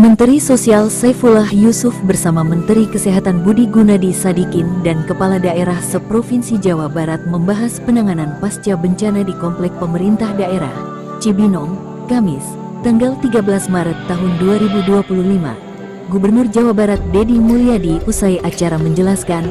Menteri Sosial Saifullah Yusuf bersama Menteri Kesehatan Budi Gunadi Sadikin dan Kepala Daerah Seprovinsi Jawa Barat membahas penanganan pasca bencana di Komplek Pemerintah Daerah Cibinong, Kamis, tanggal 13 Maret tahun 2025. Gubernur Jawa Barat Deddy Mulyadi usai acara menjelaskan,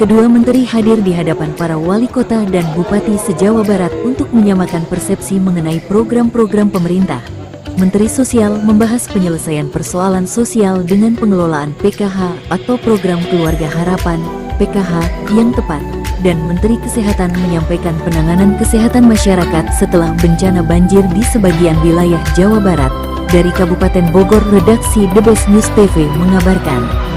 kedua menteri hadir di hadapan para wali kota dan bupati se-Jawa Barat untuk menyamakan persepsi mengenai program-program pemerintah. Menteri Sosial membahas penyelesaian persoalan sosial dengan pengelolaan PKH atau Program Keluarga Harapan (PKH) yang tepat, dan Menteri Kesehatan menyampaikan penanganan kesehatan masyarakat setelah bencana banjir di sebagian wilayah Jawa Barat. Dari Kabupaten Bogor, redaksi The Best News TV mengabarkan.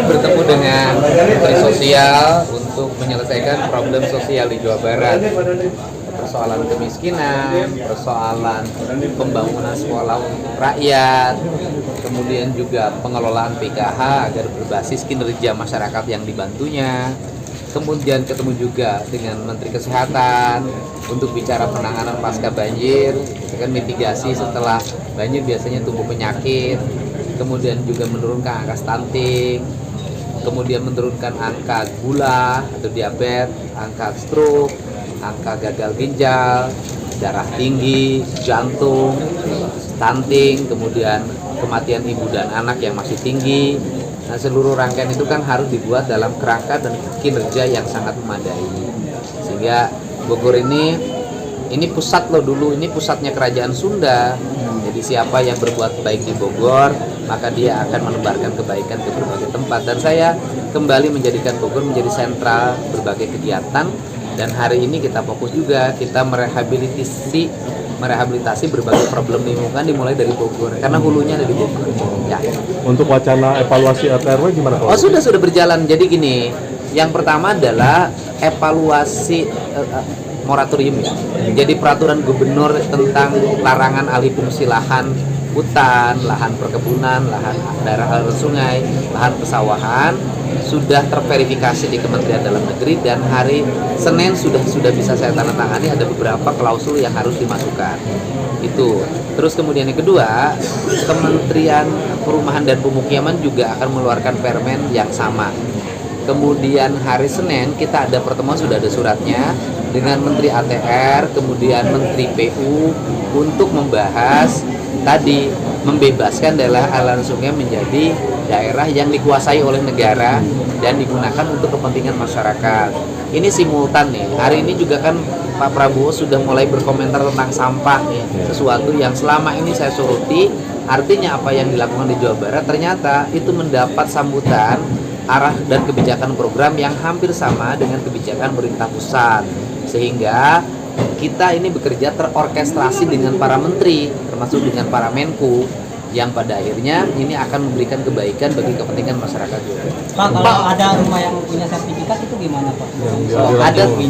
Bertemu dengan Menteri Sosial untuk menyelesaikan problem sosial di Jawa Barat, persoalan kemiskinan, persoalan pembangunan sekolah rakyat, kemudian juga pengelolaan PKH agar berbasis kinerja masyarakat yang dibantunya. Kemudian ketemu juga dengan Menteri Kesehatan untuk bicara penanganan pasca banjir, kan mitigasi setelah banjir biasanya tumbuh penyakit, kemudian juga menurunkan angka stunting, kemudian menurunkan angka gula atau diabetes, angka stroke, angka gagal ginjal, darah tinggi, jantung, stunting, kemudian kematian ibu dan anak yang masih tinggi. Nah, seluruh rangkaian itu kan harus dibuat dalam kerangka dan kinerja yang sangat memadai. Sehingga Bogor ini pusat loh dulu, ini pusatnya kerajaan Sunda. Jadi siapa yang berbuat baik di Bogor, maka dia akan menebarkan kebaikan ke berbagai tempat. Dan saya kembali menjadikan Bogor menjadi sentral berbagai kegiatan. Dan hari ini kita fokus juga, kita merehabilitasi berbagai problem lingkungan dimulai dari Bogor, karena hulunya ada di Bogor. Ya. Untuk wacana evaluasi RT/RW gimana Pak? Oh, sudah berjalan. Jadi gini, yang pertama adalah evaluasi moratorium ya. Jadi peraturan gubernur tentang larangan alih fungsi lahan hutan, lahan perkebunan, lahan daerah aliran sungai, lahan pesawahan sudah terverifikasi di Kementerian Dalam Negeri, dan hari Senin sudah bisa saya tanda tangani. Ada beberapa klausul yang harus dimasukkan. Itu. Terus kemudian yang kedua, Kementerian Perumahan dan Pemukiman juga akan mengeluarkan permen yang sama. Kemudian hari Senin kita ada pertemuan, sudah ada suratnya dengan Menteri ATR, kemudian Menteri PU untuk membahas tadi membebaskan daerah aliran sungai menjadi daerah yang dikuasai oleh negara dan digunakan untuk kepentingan masyarakat. Ini simultan nih. Hari ini juga kan Pak Prabowo sudah mulai berkomentar tentang sampah nih, sesuatu yang selama ini saya soroti. Artinya apa yang dilakukan di Jawa Barat ternyata itu mendapat sambutan arah dan kebijakan program yang hampir sama dengan kebijakan pemerintah pusat, sehingga kita ini bekerja terorkestrasi dengan para menteri, termasuk dengan para Menku, yang pada akhirnya ini akan memberikan kebaikan bagi kepentingan masyarakat juga. Pak, kalau ada rumah yang punya sertifikat itu gimana Pak?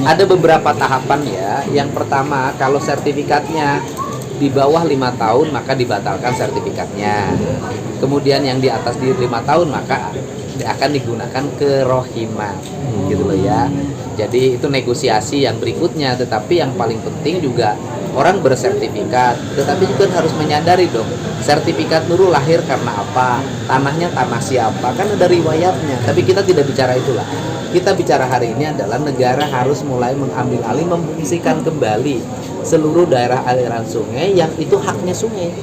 Ada beberapa tahapan ya. Yang pertama, kalau sertifikatnya di bawah 5 tahun maka dibatalkan sertifikatnya. Kemudian yang di atas di 5 tahun maka akan digunakan kerohiman, gitu loh ya. Jadi itu negosiasi yang berikutnya. Tetapi yang paling penting juga orang bersertifikat, tetapi juga harus menyadari dong, sertifikat Nurul lahir karena apa, tanahnya tanah siapa, kan ada riwayatnya. Tapi kita tidak bicara itulah. Kita bicara hari ini adalah negara harus mulai mengambil alih, memfungsikan kembali seluruh daerah aliran sungai yang itu haknya sungai.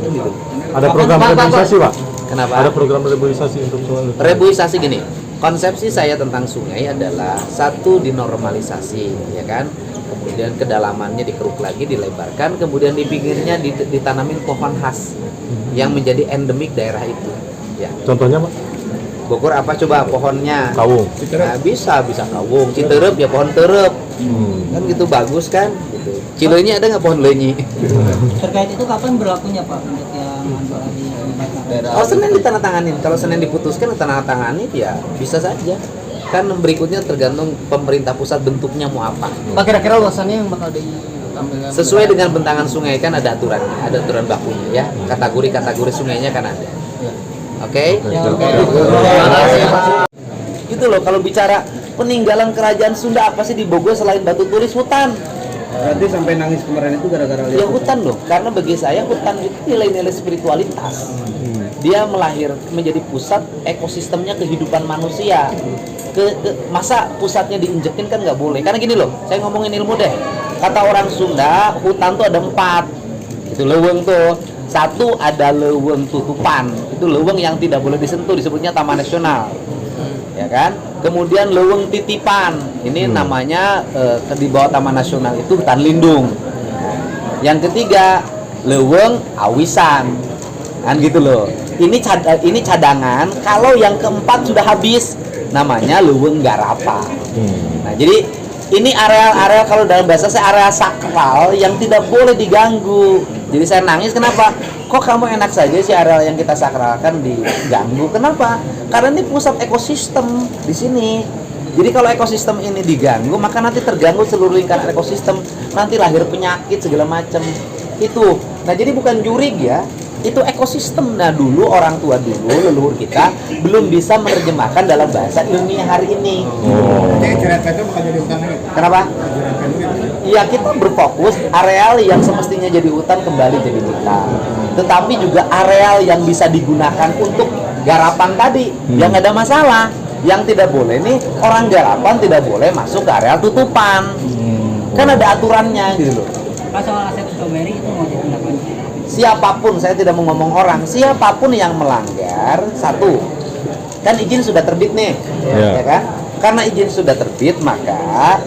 Gitu. Ada program reboisasi Pak? Kenapa? Ada program reboisasi untuk sungai. Reboisasi gini, konsepsi saya tentang sungai adalah satu, dinormalisasi, ya kan? Kemudian kedalamannya dikeruk lagi, dilebarkan, kemudian di pinggirnya ditanamin pohon khas yang menjadi endemik daerah itu. Ya. Contohnya Pak? Bogor apa coba pohonnya? Kawung. Nah, bisa kawung. Citerep ya pohon terep. Kan gitu bagus kan? Gitu. Cileunyi ada nggak pohon leunyi? Terkait itu kapan berlakunya Pak untuk yang dilibatkan? Oh, Senin ditandatanganin. Kalau Senin diputuskan ditandatangani ya bisa saja. Kan berikutnya tergantung pemerintah pusat bentuknya mau apa. Pak, kira-kira luasannya yang bakal ditampilkan Sesuai dengan bentangan sungai kan ada aturannya, ada aturan bakunya ya. Kategori-kategori sungainya kan ada. Oke? Gitu loh, kalau bicara peninggalan kerajaan Sunda apa sih di Bogor selain batu tulis? Hutan. Berarti sampai nangis kemarin itu gara-gara Ya hutan loh, karena bagi saya hutan itu nilai-nilai spiritualitas. Dia menjadi pusat ekosistemnya kehidupan manusia. Masa pusatnya diinjekin kan nggak boleh. Karena gini loh, saya ngomongin ilmu deh. Kata orang Sunda, hutan tuh ada 4. Itu leuweung tuh. 1 ada leuweung tutupan. Itu leuweung yang tidak boleh disentuh, disebutnya Taman Nasional. Ya kan? Kemudian leuweung titipan. Ini namanya di bawah Taman Nasional itu hutan lindung. Yang ketiga, leuweung awisan. Kan gitu loh. Ini cadangan. Kalau yang keempat sudah habis, namanya leuweung garapa. Nah, jadi ini area-area kalau dalam bahasa saya area sakral yang tidak boleh diganggu. Jadi saya nangis kenapa? Kok kamu enak saja sih area yang kita sakralkan diganggu? Kenapa? Karena ini pusat ekosistem di sini. Jadi kalau ekosistem ini diganggu, maka nanti terganggu seluruh lingkaran ekosistem. Nanti lahir penyakit segala macam. Itu. Nah, jadi bukan jurig ya. Itu ekosistem. Nah, dulu orang tua dulu, leluhur kita belum bisa menerjemahkan dalam bahasa ilmiah hari ini. Kenapa? Ya, kita berfokus areal yang semestinya jadi hutan kembali jadi hutan. Tetapi juga areal yang bisa digunakan untuk garapan tadi, yang ada masalah. Yang tidak boleh nih, orang garapan tidak boleh masuk ke areal tutupan. Kan ada aturannya gitu loh. Pak, soal aset strawberry itu mau ditindaklanjuti. Siapapun, saya tidak mau ngomong orang, siapapun yang melanggar, satu, kan izin sudah terbit nih, ya kan? Karena izin sudah terbit, maka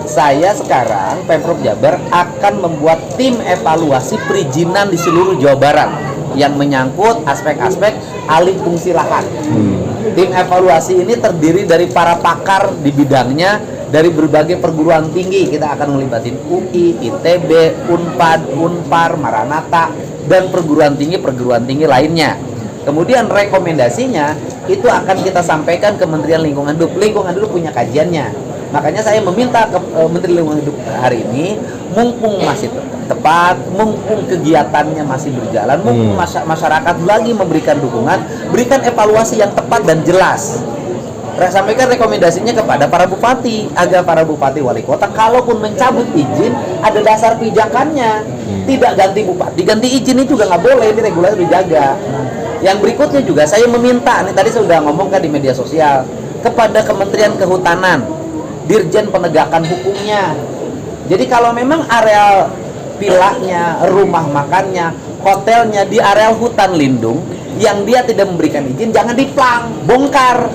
saya sekarang Pemprov Jabar akan membuat tim evaluasi perizinan di seluruh Jawa Barat yang menyangkut aspek-aspek alih fungsi lahan. Tim evaluasi ini terdiri dari para pakar di bidangnya, dari berbagai perguruan tinggi. Kita akan melibatin UI, ITB, Unpad, Unpar, Maranatha, dan perguruan tinggi lainnya. Kemudian rekomendasinya itu akan kita sampaikan ke Kementerian Lingkungan Hidup. Lingkungan Hidup punya kajiannya. Makanya saya meminta ke Menteri Lingkungan Hidup hari ini, mumpung masih tepat, mumpung kegiatannya masih berjalan, mumpung masyarakat lagi memberikan dukungan, berikan evaluasi yang tepat dan jelas. Sampaikan rekomendasinya kepada para bupati, agar para bupati wali kota kalaupun mencabut izin ada dasar pijakannya. Tidak ganti bupati, ganti izin itu juga nggak boleh, ini regulasi dijaga. Yang berikutnya juga saya meminta, nih tadi saya sudah ngomongkan di media sosial, kepada Kementerian Kehutanan, Dirjen Penegakan Hukumnya. Jadi kalau memang areal vilanya, rumah makannya, hotelnya di areal hutan lindung yang dia tidak memberikan izin, jangan diplang, bongkar.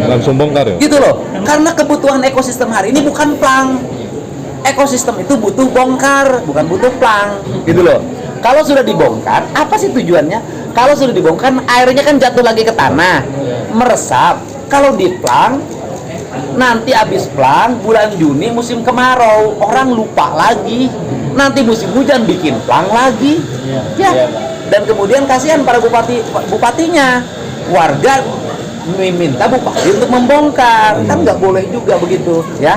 Langsung bongkar ya? Gitu loh. Karena kebutuhan ekosistem hari ini bukan plang. Ekosistem itu butuh bongkar, bukan butuh plang. Gitu loh. Kalau sudah dibongkar, apa sih tujuannya? Kalau sudah dibongkar, airnya kan jatuh lagi ke tanah, meresap. Kalau diplang, nanti habis plang, bulan Juni musim kemarau, orang lupa lagi. Nanti musim hujan bikin plang lagi. Ya. Dan kemudian kasihan para bupatinya. Warga meminta bupati untuk membongkar, kan nggak boleh juga begitu ya.